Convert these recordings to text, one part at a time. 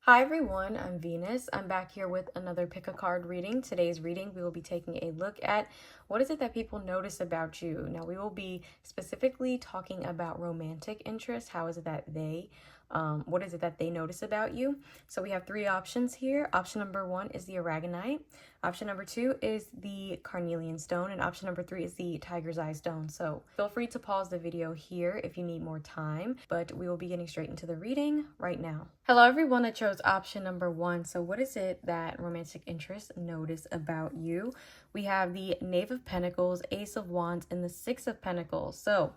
Hi everyone, I'm Venus. I'm back here with another pick a card reading. Today's reading, we will be taking a look at what is it that people notice about you. Now, we will be specifically talking about romantic interest. How is it that what is it that they notice about you? So we have three options here. Option number one is the aragonite. Option number two is the carnelian stone. And option number three is the tiger's eye stone. So feel free to pause the video here if you need more time, but we will be getting straight into the reading right now. Hello everyone that chose option number one. So what is it that romantic interests notice about you? We have the Knave of Pentacles, Ace of Wands, and the Six of Pentacles. So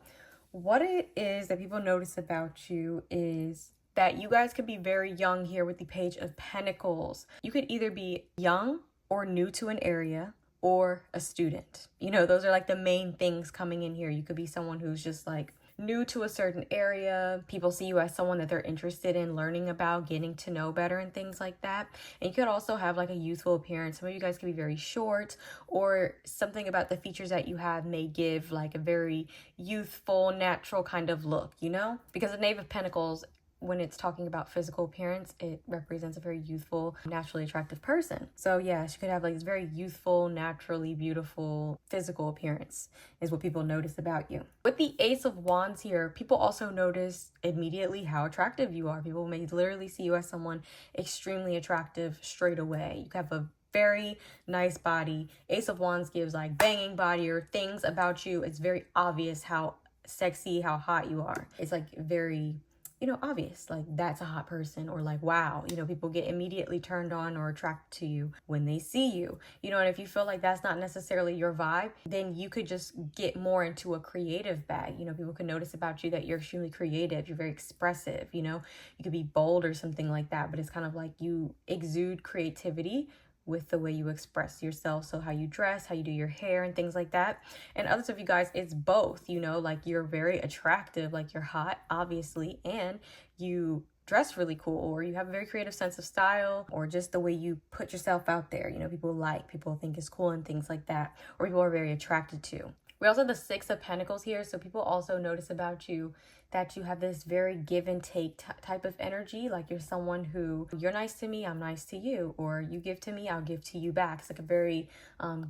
what it is that people notice about you is that you guys could be very young here with the Page of Pentacles. You could either be young or new to an area or a student. You know, those are like the main things coming in here. You could be someone who's just like new to a certain area. People see you as someone that they're interested in learning about, getting to know better and things like that. And you could also have like a youthful appearance. Some of you guys could be very short, or something about the features that you have may give like a very youthful, natural kind of look, you know? Because the Knave of Pentacles, when it's talking about physical appearance, it represents a very youthful, naturally attractive person. So yeah, she could have like this very youthful, naturally beautiful physical appearance is what people notice about you. With the Ace of Wands here, people also notice immediately how attractive you are. People may literally see you as someone extremely attractive straight away. You have a very nice body. Ace of Wands gives like banging body or things about you. It's very obvious how sexy, how hot you are. It's like very, you know, obvious, like that's a hot person, or like, wow, you know, people get immediately turned on or attracted to you when they see you, you know. And if you feel like that's not necessarily your vibe, then you could just get more into a creative bag. You know, people can notice about you that you're extremely creative, you're very expressive, you know, you could be bold or something like that, but it's kind of like you exude creativity with the way you express yourself. So how you dress, how you do your hair and things like that. And others of you guys, it's both, you know, like you're very attractive, like you're hot, obviously, and you dress really cool, or you have a very creative sense of style, or just the way you put yourself out there, you know, people think is cool and things like that, or people are very attracted to. We also have the Six of Pentacles here. So people also notice about you that you have this very give and take type of energy. Like you're someone who, you're nice to me, I'm nice to you, or you give to me, I'll give to you back. It's like a very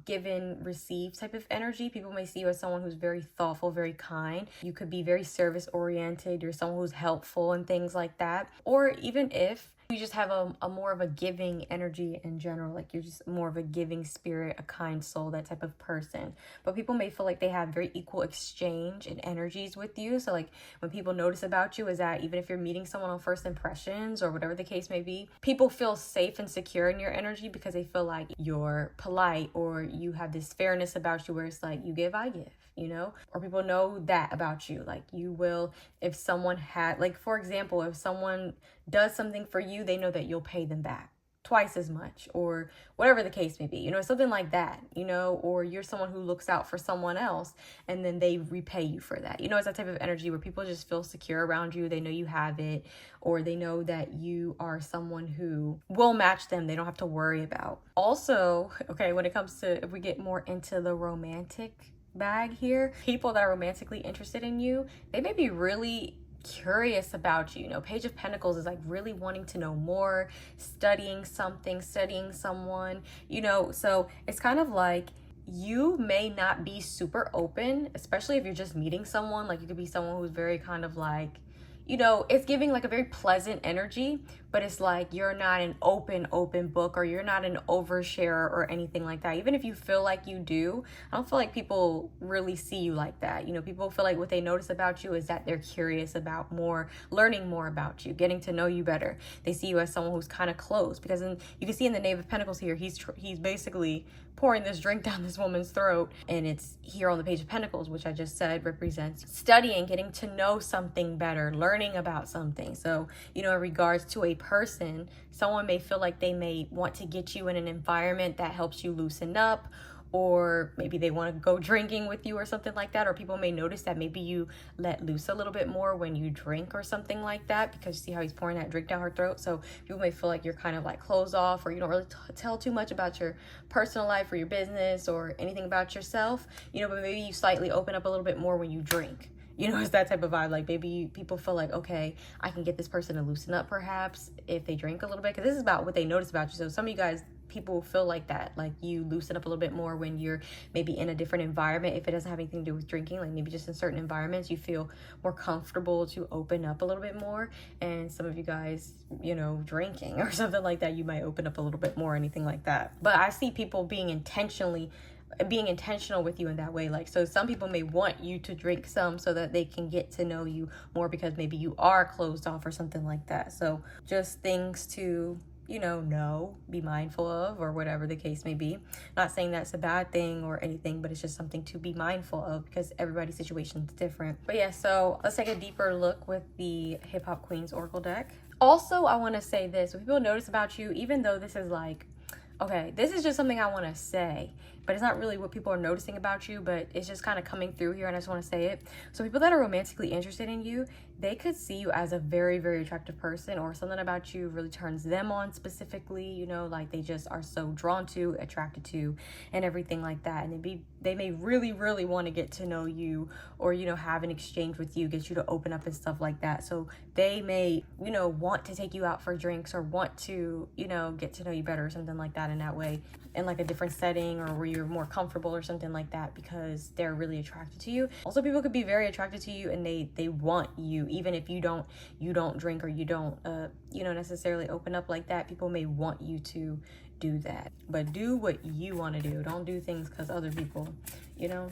give and receive type of energy. People may see you as someone who's very thoughtful, very kind. You could be very service oriented. You're someone who's helpful and things like that. Or even if you just have a more of a giving energy in general, like you're just more of a giving spirit, a kind soul, that type of person. But people may feel like they have very equal exchange and energies with you. So like when people notice about you is that even if you're meeting someone on first impressions or whatever the case may be, people feel safe and secure in your energy because they feel like you're polite, or you have this fairness about you where it's like you give, I give, you know. Or people know that about you, like you will, if someone had, like for example, if someone does something for you, they know that you'll pay them back twice as much, or whatever the case may be, you know, something like that, you know. Or you're someone who looks out for someone else and then they repay you for that, you know. It's that type of energy where people just feel secure around you. They know you have it, or they know that you are someone who will match them, they don't have to worry about. Also, okay, when it comes to, if we get more into the romantic bag here, people that are romantically interested in you, they may be really curious about you. You know, Page of Pentacles is like really wanting to know more, studying something, studying someone, you know. So it's kind of like you may not be super open, especially if you're just meeting someone. Like you could be someone who's very kind of like, you know, it's giving like a very pleasant energy, but it's like you're not an open book, or you're not an oversharer or anything like that. Even if you feel like you do, I don't feel like people really see you like that. You know, people feel like what they notice about you is that they're curious about more, learning more about you, getting to know you better. They see you as someone who's kind of close, because you can see in the Knave of Pentacles here, he's basically pouring this drink down this woman's throat, and it's here on the Page of Pentacles, which I just said represents studying, getting to know something better, learning about something. So, you know, in regards to a person, someone may feel like they may want to get you in an environment that helps you loosen up, or maybe they want to go drinking with you or something like that. Or people may notice that maybe you let loose a little bit more when you drink or something like that, because see how he's pouring that drink down her throat. So people may feel like you're kind of like closed off, or you don't really tell too much about your personal life or your business or anything about yourself, you know, but maybe you slightly open up a little bit more when you drink. You know, it's that type of vibe. Like maybe people feel like, okay, I can get this person to loosen up perhaps if they drink a little bit, because this is about what they notice about you. So some of you guys, people feel like that, like you loosen up a little bit more when you're maybe in a different environment. If it doesn't have anything to do with drinking, like maybe just in certain environments you feel more comfortable to open up a little bit more. And some of you guys, you know, drinking or something like that, you might open up a little bit more, anything like that. But I see people being intentional with you in that way. Like, so some people may want you to drink some so that they can get to know you more, because maybe you are closed off or something like that. So just things to, you know, be mindful of, or whatever the case may be. Not saying that's a bad thing or anything, but it's just something to be mindful of, because everybody's situation is different. But yeah, so let's take a deeper look with the Hip Hop Queens Oracle deck. Also, I want to say this: what people notice about you, even though this is like, okay, this is just something I want to say, but it's not really what people are noticing about you, but it's just kind of coming through here, and I just want to say it. So people that are romantically interested in you, they could see you as a very, very attractive person, or something about you really turns them on specifically, you know, like they just are so drawn to, attracted to, and everything like that. And they may really, really want to get to know you, or, you know, have an exchange with you, get you to open up and stuff like that. So they may, you know, want to take you out for drinks, or want to, you know, get to know you better or something like that in that way, in like a different setting, or where you're more comfortable or something like that, because they're really attracted to you. Also, people could be very attracted to you, and they want you, even if you don't drink, or you don't you know, necessarily open up like that. People may want you to do that, but do what you want to do. Don't do things because other people, you know.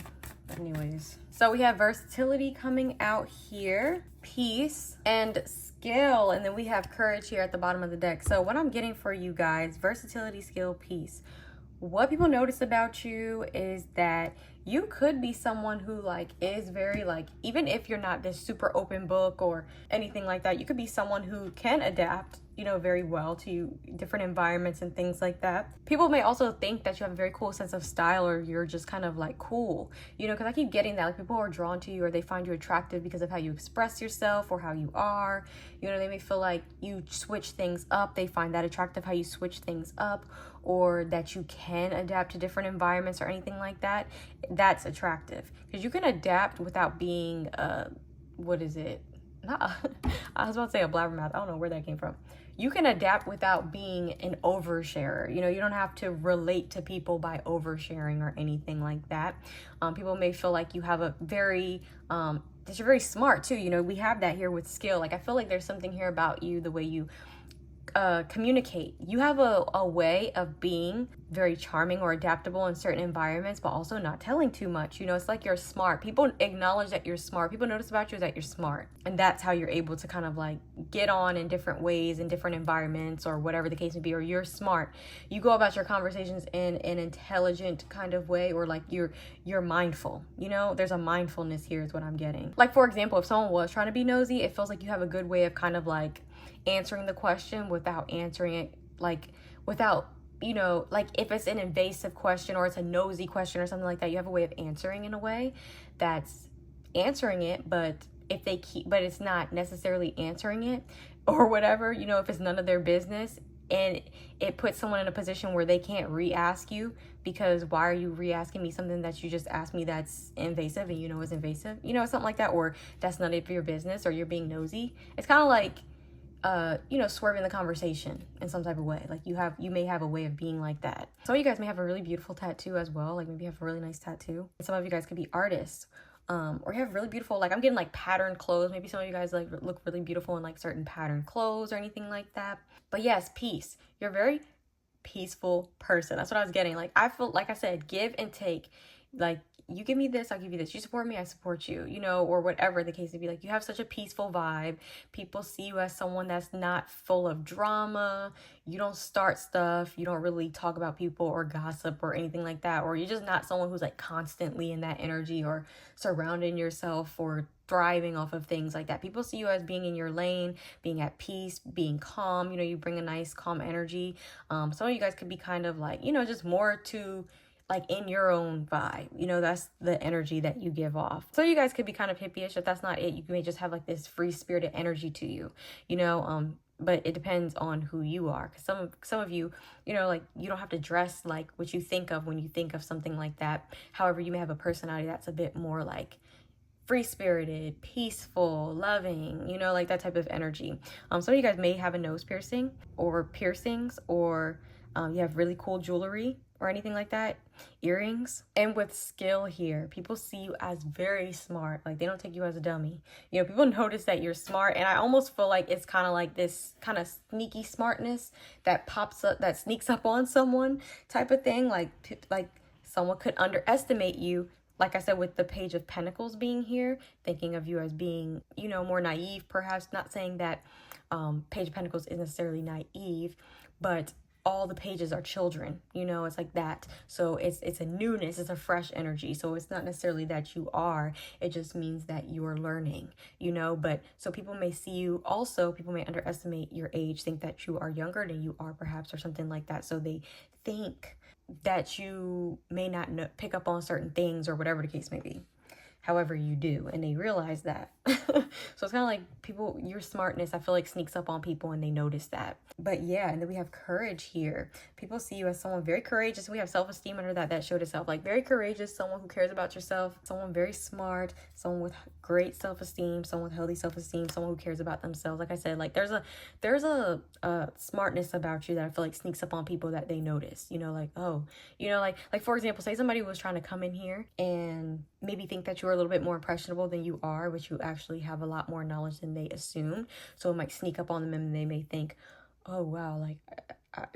Anyways, so we have versatility coming out here, peace, and skill, and then we have courage here at the bottom of the deck. So what I'm getting for you guys: versatility, skill, peace. What people notice about you is that you could be someone who like is very like, even if you're not this super open book or anything like that, you could be someone who can adapt, you know, very well to different environments and things like that. People may also think that you have a very cool sense of style, or you're just kind of like cool, you know, because I keep getting that, like people are drawn to you, or they find you attractive because of how you express yourself or how you are. You know, they may feel like you switch things up. They find that attractive, how you switch things up, or that you can adapt to different environments or anything like that. That's attractive, because you can adapt without being what is it? Not, I was about to say a blabbermouth. I don't know where that came from. You can adapt without being an oversharer. You know, you don't have to relate to people by oversharing or anything like that. People may feel like you have a very that you're very smart too. You know, we have that here with skill. Like I feel like there's something here about you, the way you communicate. You have a way of being very charming or adaptable in certain environments, but also not telling too much. You know, it's like you're smart. People acknowledge that you're smart. People notice about you that you're smart, and that's how you're able to kind of like get on in different ways in different environments, or whatever the case may be. Or you're smart. You go about your conversations in an intelligent kind of way, or like you're mindful. You know, there's a mindfulness here is what I'm getting. Like for example, if someone was trying to be nosy, it feels like you have a good way of kind of like answering the question without answering it, like without, you know, like if it's an invasive question or it's a nosy question or something like that, you have a way of answering in a way that's answering it, but if they keep, but it's not necessarily answering it or whatever, you know, if it's none of their business, and it puts someone in a position where they can't re-ask you, because why are you re-asking me something that you just asked me that's invasive, and you know it's invasive, you know, something like that, or that's none of your business, or you're being nosy. It's kind of like you know, swerving the conversation in some type of way. Like you may have a way of being like that. Some of you guys may have a really beautiful tattoo as well. Like maybe you have a really nice tattoo. And some of you guys could be artists, or you have really beautiful, like I'm getting like patterned clothes. Maybe some of you guys like look really beautiful in like certain patterned clothes or anything like that. But yes, peace. You're a very peaceful person. That's what I was getting. Like I feel, like I said, give and take. Like you give me this, I'll give you this. You support me, I support you, you know, or whatever the case may be. Like you have such a peaceful vibe. People see you as someone that's not full of drama. You don't start stuff. You don't really talk about people or gossip or anything like that. Or you're just not someone who's like constantly in that energy, or surrounding yourself or thriving off of things like that. People see you as being in your lane, being at peace, being calm. You know, you bring a nice calm energy. Some of you guys could be kind of like, you know, just more to like in your own vibe, you know, that's the energy that you give off. So you guys could be kind of hippie-ish. If that's not it, you may just have like this free spirited energy to you, you know, but it depends on who you are. Because some of you, you know, like you don't have to dress like what you think of when you think of something like that. However, you may have a personality that's a bit more like free-spirited, peaceful, loving, you know, like that type of energy. Some of you guys may have a nose piercing or piercings, or you have really cool jewelry or anything like that, earrings. And with skill here, people see you as very smart. Like, they don't take you as a dummy. You know, people notice that you're smart, and I almost feel like it's kind of like this kind of sneaky smartness that pops up, that sneaks up on someone type of thing. Like someone could underestimate you, like I said, with the Page of Pentacles being here, thinking of you as being, you know, more naive, perhaps. Not saying that Page of Pentacles is necessarily naive, but all the pages are children, you know, it's like that. So it's a newness, it's a fresh energy. So it's not necessarily that you are, it just means that you are learning, you know. But so people may see you, also people may underestimate your age, think that you are younger than you are, perhaps, or something like that. So they think that you may not pick up on certain things, or whatever the case may be. However, you do, and they realize that. So it's kind of like people, your smartness, I feel like, sneaks up on people and they notice that. But yeah, and then we have courage here. People see you as someone very courageous. We have self-esteem under that. That showed itself, like, very courageous, someone who cares about yourself, someone very smart, someone with great self-esteem, someone with healthy self-esteem, someone who cares about themselves. Like I said, like, there's a smartness about you that I feel like sneaks up on people, that they notice, you know, like, oh, you know, like for example, say somebody was trying to come in here and maybe think that you are a little bit more impressionable than you are, but you actually have a lot more knowledge than they assume. So it might sneak up on them, and they may think, oh wow, like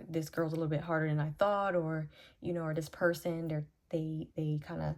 this girl's a little bit harder than I thought, or, you know, or this person, they kind of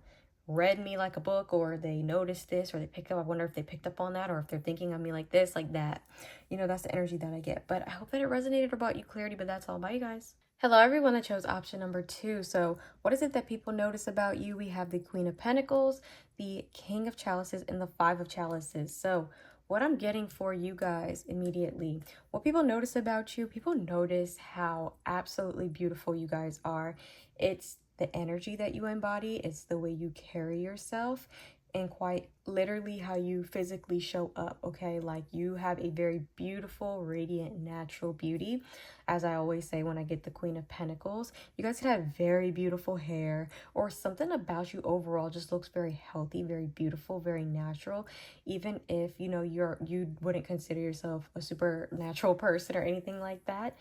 read me like a book, or they noticed this, or they picked up. I wonder if they picked up on that, or if they're thinking of me like this, like that. You know, that's the energy that I get. But I hope that it resonated or brought you clarity. But that's all. Bye, you guys. Hello, everyone that chose option number 2. So what is it that people notice about you? We have the Queen of Pentacles, the King of Chalices, and the Five of Chalices. So what I'm getting for you guys immediately, what people notice about you, people notice how absolutely beautiful you guys are. It's the energy that you embody. It's the way you carry yourself, and quite literally how you physically show up, okay? Like, you have a very beautiful, radiant, natural beauty. As I always say when I get the Queen of Pentacles, you guys could have very beautiful hair, or something about you overall just looks very healthy, very beautiful, very natural. Even if, you know, you wouldn't consider yourself a supernatural person or anything like that,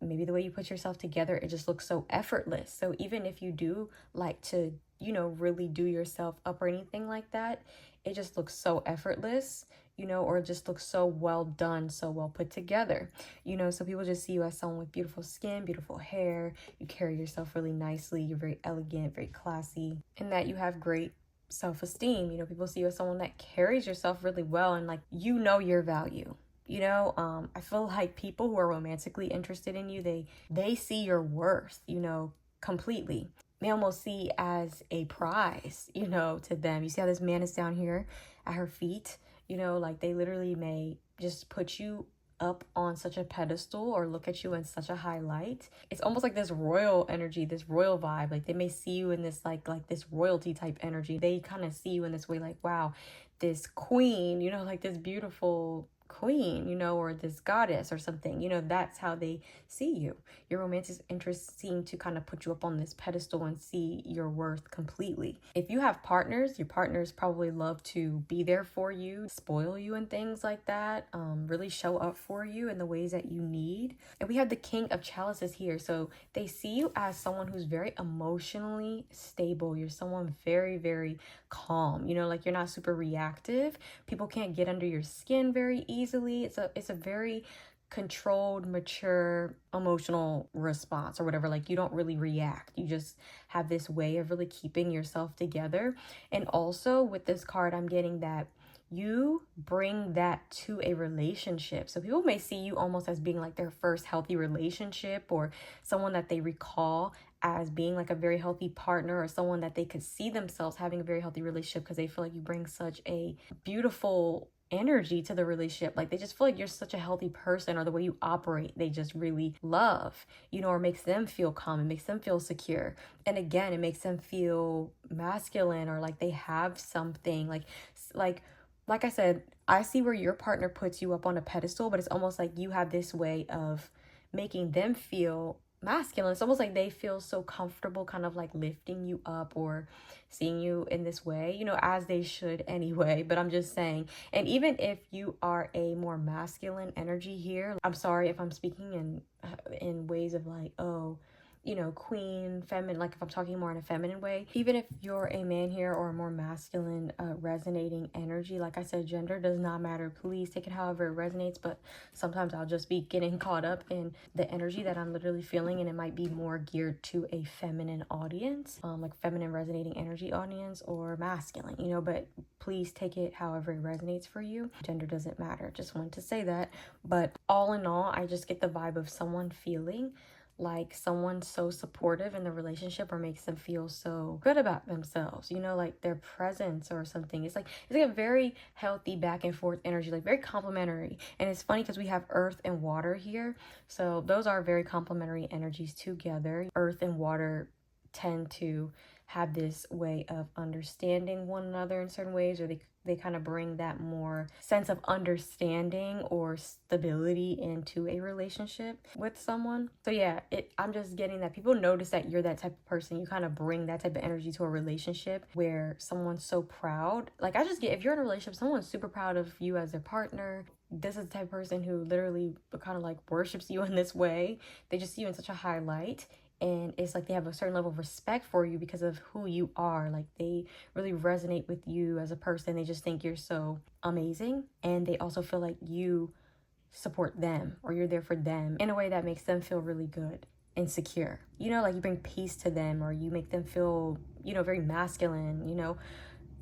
maybe the way you put yourself together, it just looks so effortless. So even if you do like to, you know, really do yourself up or anything like that, it just looks so effortless, you know, or it just looks so well done, so well put together, you know. So people just see you as someone with beautiful skin, beautiful hair, you carry yourself really nicely, you're very elegant, very classy, and that you have great self-esteem. You know, people see you as someone that carries yourself really well, and like, you know your value. You know, I feel like people who are romantically interested in you, they see your worth, you know, completely. They almost see as a prize, you know, to them. You see how this man is down here at her feet, you know, like, they literally may just put you up on such a pedestal, or look at you in such a high light. It's almost like this royal energy, this royal vibe. Like, they may see you in this like this royalty type energy. They kind of see you in this way, like, wow, this queen, you know, like this beautiful queen, you know, or this goddess or something, you know. That's how they see you. Your romantic interests seem to kind of put you up on this pedestal and see your worth completely. If you have partners, your partners probably love to be there for you, spoil you and things like that, really show up for you in the ways that you need. And we have the King of Chalices here. So they see you as someone who's very emotionally stable. You're someone very, very calm, you know, like, you're not super reactive. People can't get under your skin very easily. It's a very controlled, mature, emotional response, or whatever. Like, you don't really react. You just have this way of really keeping yourself together. And also with this card, I'm getting that you bring that to a relationship. So people may see you almost as being like their first healthy relationship, or someone that they recall as being like a very healthy partner, or someone that they could see themselves having a very healthy relationship, because they feel like you bring such a beautiful energy to the relationship. Like, they just feel like you're such a healthy person, or the way you operate, they just really love, you know, or makes them feel calm, it makes them feel secure. And again, it makes them feel masculine, or like they have something like I said, I see where your partner puts you up on a pedestal, but it's almost like you have this way of making them feel masculine. It's almost like they feel so comfortable kind of like lifting you up or seeing you in this way, you know, as they should anyway. But I'm just saying, and even if you are a more masculine energy here, I'm sorry if I'm speaking in ways of like, oh, you know, queen, feminine, like if I'm talking more in a feminine way, even if you're a man here or a more masculine resonating energy, like I said, gender does not matter. Please take it however it resonates. But sometimes I'll just be getting caught up in the energy that I'm literally feeling, and it might be more geared to a feminine audience, like feminine resonating energy audience, or masculine, you know. But please take it however it resonates for you. Gender doesn't matter. Just wanted to say that. But all in all, I just get the vibe of someone feeling like someone so supportive in the relationship, or makes them feel so good about themselves, you know, like their presence or something. It's like a very healthy back and forth energy, like very complimentary. And it's funny because we have earth and water here, so those are very complementary energies together. Earth and water tend to have this way of understanding one another in certain ways, or they kind of bring that more sense of understanding or stability into a relationship with someone. So yeah, I'm just getting that people notice that you're that type of person. You kind of bring that type of energy to a relationship where someone's so proud. Like I just get, if you're in a relationship, someone's super proud of you as their partner. This is the type of person who literally kind of like worships you in this way. They just see you in such a high light. And it's like they have a certain level of respect for you because of who you are. Like they really resonate with you as a person. They just think you're so amazing. And they also feel like you support them, or you're there for them in a way that makes them feel really good and secure. You know, like you bring peace to them, or you make them feel, you know, very masculine, you know,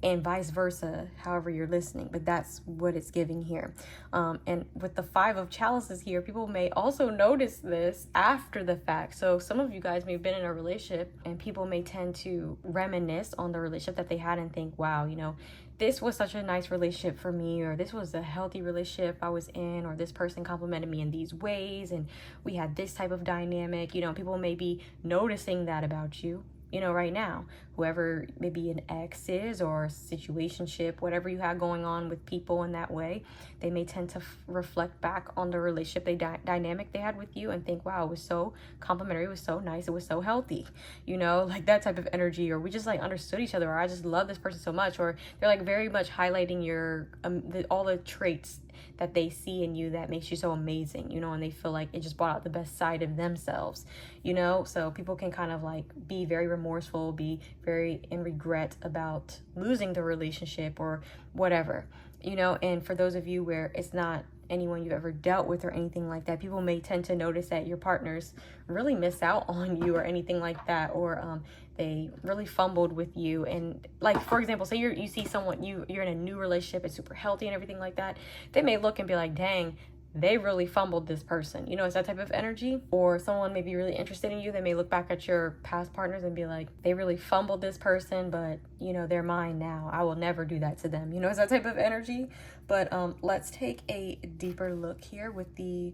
and vice versa, however you're listening. But that's what it's giving here. And with the 5 of chalices here, people may also notice this after the fact. So some of you guys may have been in a relationship, and people may tend to reminisce on the relationship that they had and think, wow, you know, this was such a nice relationship for me, or this was a healthy relationship I was in, or this person complimented me in these ways, and we had this type of dynamic. You know, people may be noticing that about you, you know, right now. Whoever maybe an ex is, or situationship, whatever you had going on with people in that way, they may tend to reflect back on the relationship dynamic they had with you and think, wow, it was so complimentary, it was so nice, it was so healthy, you know, like that type of energy. Or we just like understood each other, or I just love this person so much. Or they're like very much highlighting your all the traits that they see in you that makes you so amazing, you know, and they feel like it just brought out the best side of themselves, you know. So people can kind of like be very remorseful, be very in regret about losing the relationship or whatever, you know. And for those of you where it's not anyone you've ever dealt with or anything like that, people may tend to notice that your partners really miss out on you or anything like that, or they really fumbled with you. And like, for example, say you see someone, you're in a new relationship, it's super healthy and everything like that, they may look and be like, dang, they really fumbled this person, you know. It's that type of energy. Or someone may be really interested in you, they may look back at your past partners and be like, they really fumbled this person, but you know, they're mine now, I will never do that to them, you know. It's that type of energy. But let's take a deeper look here with the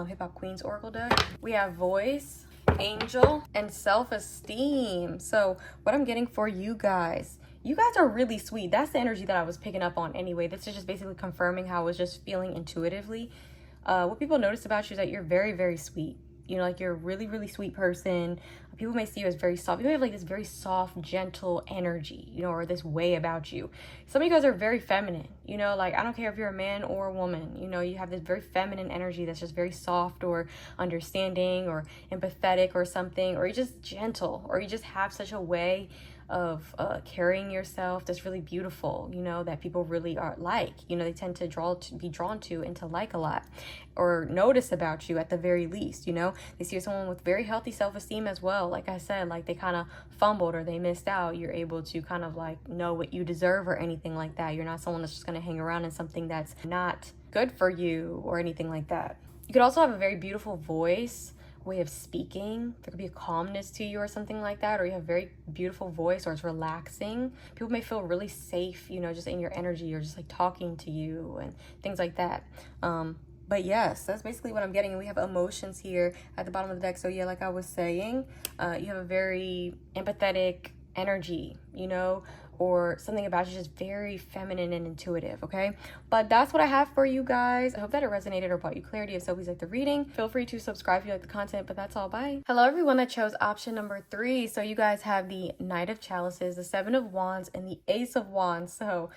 Hip Hop Queens Oracle deck. We have voice, angel, and self-esteem. So what I'm getting for you guys are really sweet. That's the energy that I was picking up on anyway. This is just basically confirming how I was just feeling intuitively. What people notice about you is that you're very, very sweet. You know, like you're a really, really sweet person. People may see you as very soft. You have like this very soft, gentle energy, you know, or this way about you. Some of you guys are very feminine, you know, like I don't care if you're a man or a woman, you know, you have this very feminine energy that's just very soft or understanding or empathetic or something, or you're just gentle, or you just have such a way of carrying yourself that's really beautiful, you know, that people really are like, you know, they tend to be drawn to and to like a lot, or notice about you at the very least, you know. They see someone with very healthy self-esteem as well. Like I said, like they kind of fumbled or they missed out, you're able to kind of like know what you deserve or anything like that. You're not someone that's just going to hang around in something that's not good for you or anything like that. You could also have a very beautiful voice, way of speaking. There could be a calmness to you or something like that, or you have a very beautiful voice, or it's relaxing. People may feel really safe, you know, just in your energy, or just like talking to you and things like that. But yes, that's basically what I'm getting. We have emotions here at the bottom of the deck. So yeah, like I was saying, you have a very empathetic, energy, or something about you just very feminine and intuitive, okay? But that's what I have for you guys. I hope that it resonated or brought you clarity. If so, please like the reading. Feel free to subscribe if you like the content, but that's all. Bye. Hello, everyone that chose option number 3. So you guys have the Knight of Chalices, the Seven of Wands, and the Ace of Wands. So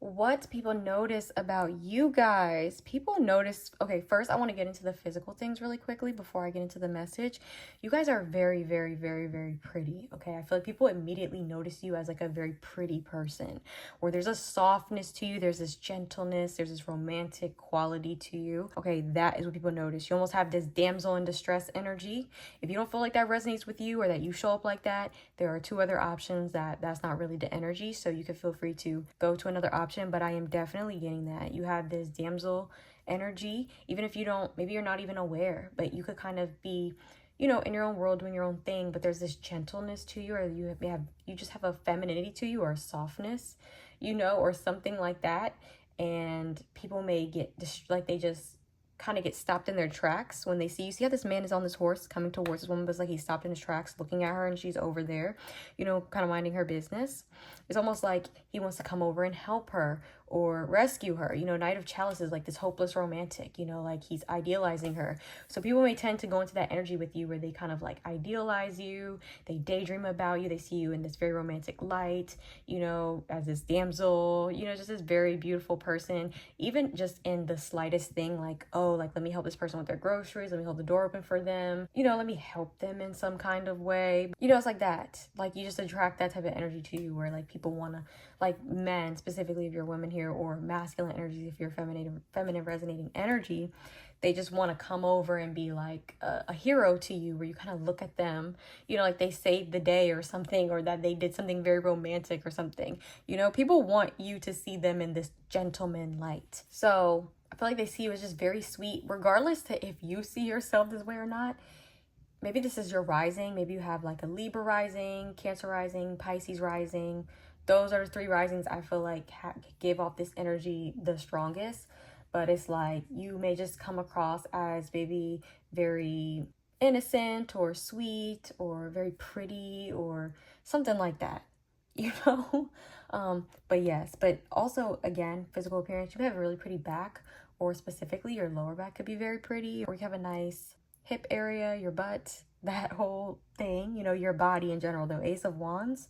what people notice about you guys. People notice, okay, first I want to get into the physical things really quickly before I get into the message. You guys are very, very, very, very pretty, okay? I feel like people immediately notice you as like a very pretty person, where there's a softness to you, there's this gentleness, there's this romantic quality to you, okay? That is what people notice. You almost have this damsel in distress energy. If you don't feel like that resonates with you or that you show up like that, there are 2 other options that's not really the energy, so you can feel free to go to another option. But I am definitely getting that. You have this damsel energy, even if you don't, maybe you're not even aware, but you could kind of be, in your own world doing your own thing, but there's this gentleness to you, or you just have a femininity to you, or a softness, or something like that. And people may get like they just kind of get stopped in their tracks when they see you. See how this man is on this horse coming towards this woman, but it's like he stopped in his tracks looking at her, and she's over there, kind of minding her business. It's almost like he wants to come over and help her or rescue her. Knight of Chalices is like this hopeless romantic, like he's idealizing her. So people may tend to go into that energy with you where they kind of like idealize you, they daydream about you, they see you in this very romantic light, as this damsel, just this very beautiful person, even just in the slightest thing, like, oh, like, let me help this person with their groceries, let me hold the door open for them, let me help them in some kind of way. It's like that. Like, you just attract that type of energy to you, where like people want to, like, men specifically, if you're women here, or masculine energies if you're feminine resonating energy, they just want to come over and be like a hero to you, where you kind of look at them, like they saved the day or something, or that they did something very romantic or something. People want you to see them in this gentleman light. So I feel like they see you as just very sweet, regardless to if you see yourself this way or not. Maybe this is your rising. Maybe you have like a Libra rising, Cancer rising, Pisces rising. Those are the 3 risings I feel like give off this energy the strongest. But it's like you may just come across as maybe very innocent or sweet or very pretty or something like that, but yes, but also, again, physical appearance. You have a really pretty back, or specifically your lower back could be very pretty, or you have a nice hip area, your butt, that whole thing, your body in general, though. Ace of Wands.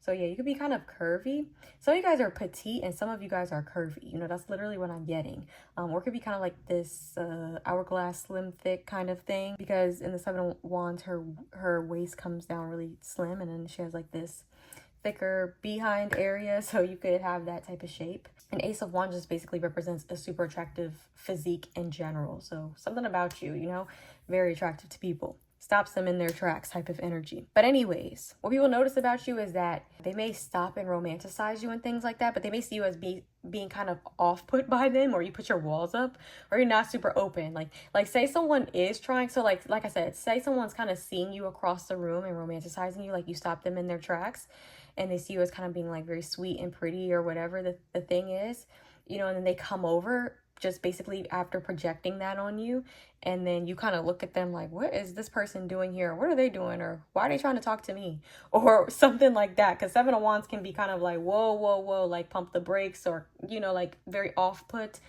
So yeah, you could be kind of curvy. Some of you guys are petite and some of you guys are curvy. That's literally what I'm getting. Or it could be kind of like this hourglass, slim, thick kind of thing. Because in the Seven of Wands, her waist comes down really slim, and then she has like this thicker behind area, so you could have that type of shape. And Ace of Wands just basically represents a super attractive physique in general. So something about you, very attractive to people. Stops them in their tracks type of energy. But anyways, what people notice about you is that they may stop and romanticize you and things like that, but they may see you as being kind of off-put by them, or you put your walls up, or you're not super open. Like say someone is trying, so like I said, say someone's kind of seeing you across the room and romanticizing you, like you stop them in their tracks, and they see you as kind of being like very sweet and pretty, or whatever the thing is, and then they come over just basically after projecting that on you, and then you kind of look at them like, what is this person doing here? What are they doing? Or why are they trying to talk to me? Or something like that. Because Seven of Wands can be kind of like, whoa, whoa, whoa, like pump the brakes, or, like very off-put,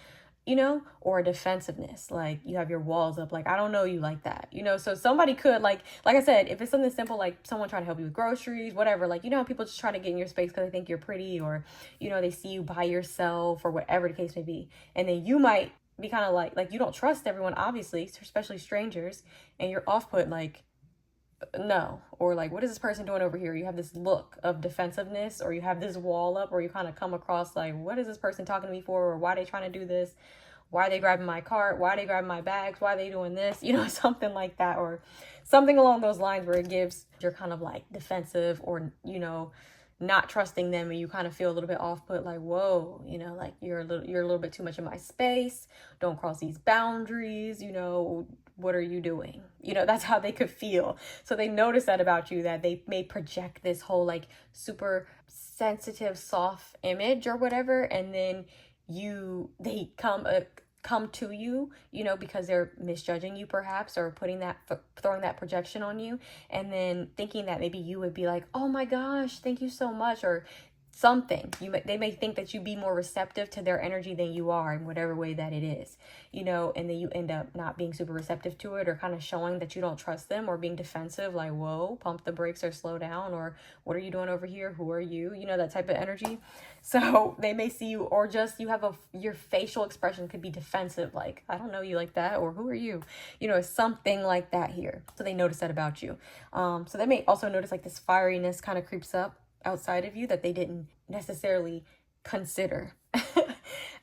or a defensiveness, like you have your walls up, like I don't know you like that, so somebody could, like I said, if it's something simple, like someone trying to help you with groceries, whatever, like, people just try to get in your space because they think you're pretty, or, they see you by yourself, or whatever the case may be, and then you might be kind of like you don't trust everyone, obviously, especially strangers, and you're off-put, like, no, or like, what is this person doing over here? You have this look of defensiveness, or you have this wall up, or you kind of come across like, what is this person talking to me for? Or why are they trying to do this? Why are they grabbing my cart? Why are they grabbing my bags? Why are they doing this? Something like that, or something along those lines, where it gives you're kind of like defensive, or, not trusting them, and you kind of feel a little bit off-put, like, whoa, like you're a little bit too much in my space. Don't cross these boundaries, what are you doing? That's how they could feel. So they notice that about you, that they may project this whole like super sensitive, soft image or whatever, and then they come come to you, you know, because they're misjudging you perhaps, or throwing that projection on you, and then thinking that maybe you would be like, oh my gosh, thank you so much, or something. They may think that you be more receptive to their energy than you are in whatever way that it is, you know, and then you end up not being super receptive to it, or kind of showing that you don't trust them, or being defensive, like, whoa, pump the brakes or slow down, or what are you doing over here, who are you, you know, that type of energy. So they may see you, or just you have your facial expression could be defensive, like, I don't know you like that, or who are you, you know, something like that here. So they notice that about you. So they may also notice like this fieriness kind of creeps up outside of you that they didn't necessarily consider.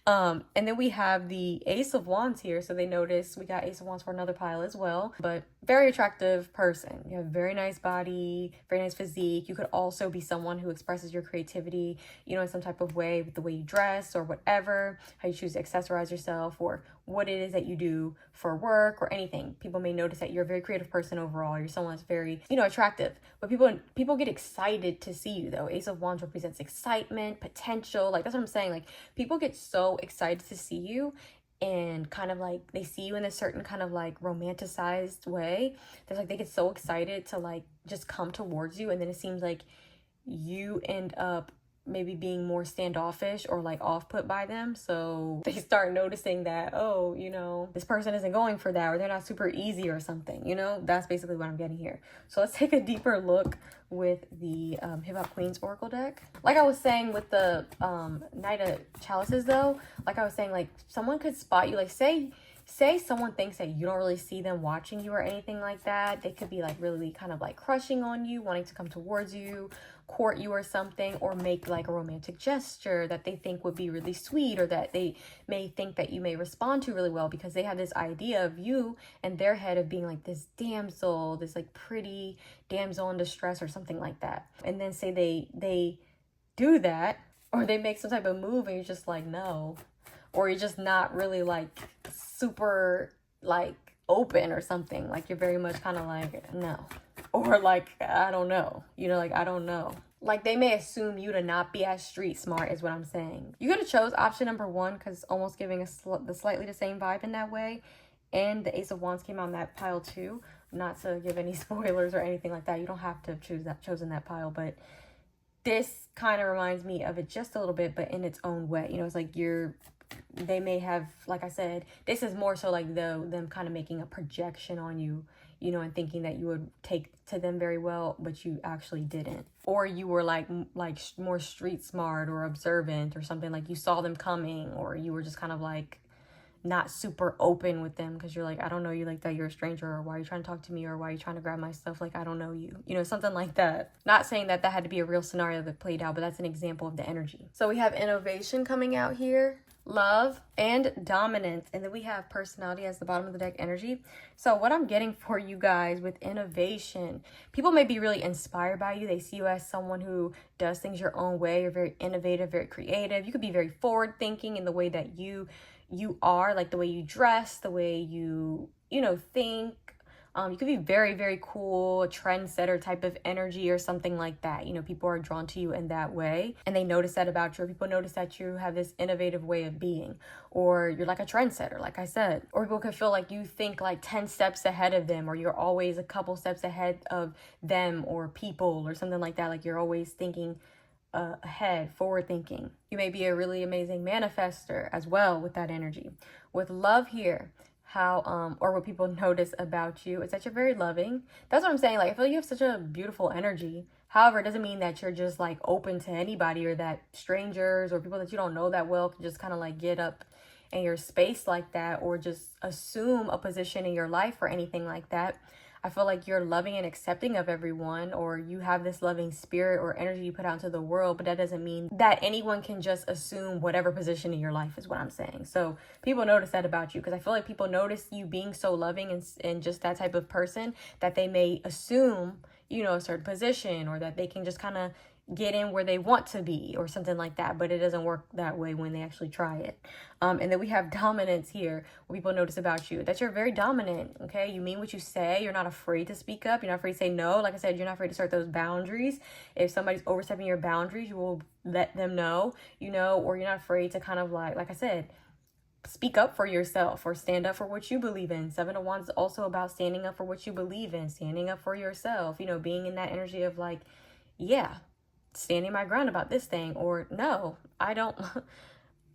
And then we have the Ace of Wands here. So they notice we got Ace of Wands for another pile as well, but very attractive person. You have very nice body, very nice physique. You could also be someone who expresses your creativity, you know, in some type of way, with the way you dress or whatever, how you choose to accessorize yourself, or what it is that you do for work or anything. People may notice that you're a very creative person overall. You're someone that's very, you know, attractive. But people get excited to see you though. Ace of Wands represents excitement, potential. Like, that's what I'm saying. Like, people get so excited to see you, and kind of like they see you in a certain kind of like romanticized way. There's like, they get so excited to like just come towards you, and then it seems like you end up maybe being more standoffish or like off-put by them. So they start noticing that, oh, you know, this person isn't going for that, or they're not super easy or something, you know. That's basically what I'm getting here. So let's take a deeper look with the Hip Hop Queens Oracle deck. Like I was saying with the Knight of Chalices though, like I was saying, like, someone could spot you, like say someone thinks that you don't really see them watching you or anything like that. They could be like really kind of like crushing on you, wanting to come towards you, court you or something, or make like a romantic gesture that they think would be really sweet, or that they may think that you may respond to really well, because they have this idea of you in their head of being like this damsel, this like pretty damsel in distress or something like that. And then say they do that, or they make some type of move, and you're just like, no. Or you're just not really like super like open or something. Like, you're very much kind of like, no. Or like, I don't know. You know, like, I don't know. Like, they may assume you to not be as street smart is what I'm saying. You could have chose option number one, because it's almost giving the slightly the same vibe in that way. And the Ace of Wands came on that pile too. Not to give any spoilers or anything like that. You don't have to have chosen that pile, but this kind of reminds me of it just a little bit, but in its own way. You know, it's like they may have, like I said, this is more so like them kind of making a projection on you, you know, and thinking that you would take to them very well, but you actually didn't. Or you were like more street smart or observant or something, like you saw them coming, or you were just kind of like not super open with them, because you're like, I don't know you like that, you're a stranger, or why are you trying to talk to me, or why are you trying to grab my stuff, like, I don't know you, you know, something like that. Not saying that had to be a real scenario that played out, but that's an example of the energy. So we have innovation coming out here, love, and dominance, and then we have personality as the bottom of the deck energy. So what I'm getting for you guys with innovation, people may be really inspired by you. They see you as someone who does things your own way. You're very innovative, very creative. You could be very forward thinking in the way that you are, like the way you dress, the way you know, think. You could be very, very cool, trendsetter type of energy or something like that. You know, people are drawn to you in that way, and they notice that about you. Or people notice that you have this innovative way of being, or you're like a trendsetter, like I said. Or people could feel like you think like 10 steps ahead of them, or you're always a couple steps ahead of them or people or something like that. Like, you're always thinking ahead, forward thinking. You may be a really amazing manifester as well with that energy. With love here, how or what people notice about you is that you're very loving. That's what I'm saying. Like, I feel like you have such a beautiful energy. However, it doesn't mean that you're just like open to anybody, or that strangers or people that you don't know that well can just kind of like get up in your space like that, or just assume a position in your life or anything like that. I feel like you're loving and accepting of everyone, or you have this loving spirit or energy you put out into the world, but that doesn't mean that anyone can just assume whatever position in your life is what I'm saying. So people notice that about you, because I feel like people notice you being so loving and just that type of person, that they may assume, you know, a certain position, or that they can just kind of get in where they want to be or something like that, but it doesn't work that way when they actually try it. And then we have dominance here, what people notice about you, that you're very dominant. Okay, you mean what you say. You're not afraid to speak up. You're not afraid to say no. Like I said, you're not afraid to start those boundaries. If somebody's overstepping your boundaries, you will let them know, you know. Or you're not afraid to kind of like I said, speak up for yourself or stand up for what you believe in. Seven of Wands is also about standing up for what you believe in, standing up for yourself, you know, being in that energy of like, yeah, standing my ground about this thing, or no, I don't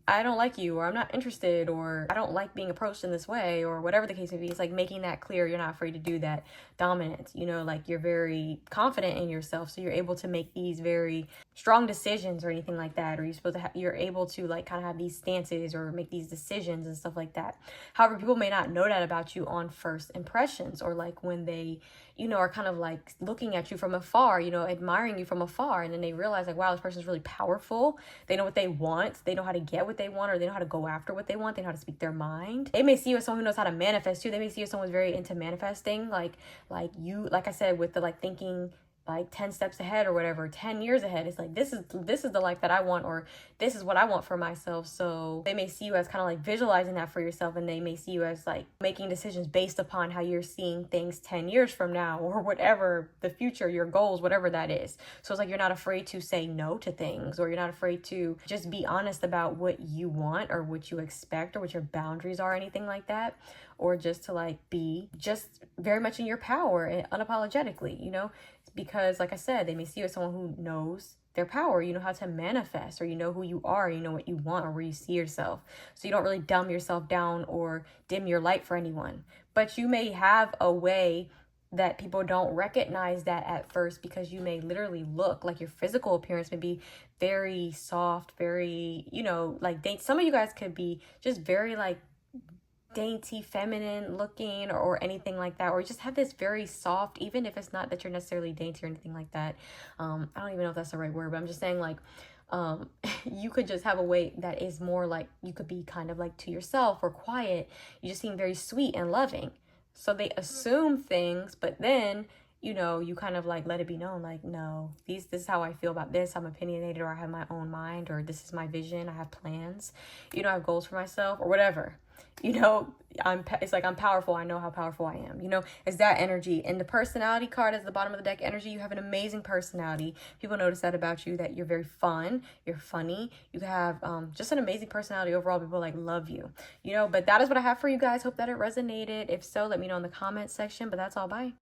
I don't like you, or I'm not interested, or I don't like being approached in this way, or whatever the case may be. It's like making that clear. You're not afraid to do that. Dominance, you know, like you're very confident in yourself. So you're able to make these very strong decisions or anything like that. Or you're able to like kind of have these stances or make these decisions and stuff like that. However, people may not know that about you on first impressions, or like when they, you know, are kind of like looking at you from afar, you know, admiring you from afar. And then they realize like, wow, this person's really powerful. They know what they want. They know how to get what they want, or they know how to go after what they want. They know how to speak their mind. They may see you as someone who knows how to manifest too. They may see you as someone who's very into manifesting. Like you, like I said, with the like thinking like 10 steps ahead or whatever, 10 years ahead. It's like, this is the life that I want, or this is what I want for myself. So they may see you as kind of like visualizing that for yourself, and they may see you as like making decisions based upon how you're seeing things 10 years from now, or whatever the future, your goals, whatever that is. So it's like, you're not afraid to say no to things, or you're not afraid to just be honest about what you want or what you expect or what your boundaries are, anything like that. Or just to like be just very much in your power and unapologetically, you know, because like I said, they may see you as someone who knows their power. You know how to manifest, or you know who you are, you know what you want, or where you see yourself. So you don't really dumb yourself down or dim your light for anyone. But you may have a way that people don't recognize that at first, because you may literally look like your physical appearance may be very soft, very, you know, like some of you guys could be just very like dainty, feminine looking, or anything like that, or just have this very soft, even if it's not that you're necessarily dainty or anything like that. I don't even know if that's the right word, but I'm just saying like, you could just have a way that is more like, you could be kind of like to yourself or quiet. You just seem very sweet and loving. So they assume things, but then, you know, you kind of like let it be known, like, no, this is how I feel about this. I'm opinionated, or I have my own mind, or this is my vision. I have plans, you know, I have goals for myself, or whatever. You know, it's like, I'm powerful. I know how powerful I am. You know, it's that energy. And the personality card is the bottom of the deck energy. You have an amazing personality. People notice that about you, that you're very fun. You're funny. You have just an amazing personality overall. People like love you, you know, but that is what I have for you guys. Hope that it resonated. If so, let me know in the comments section, but that's all. Bye.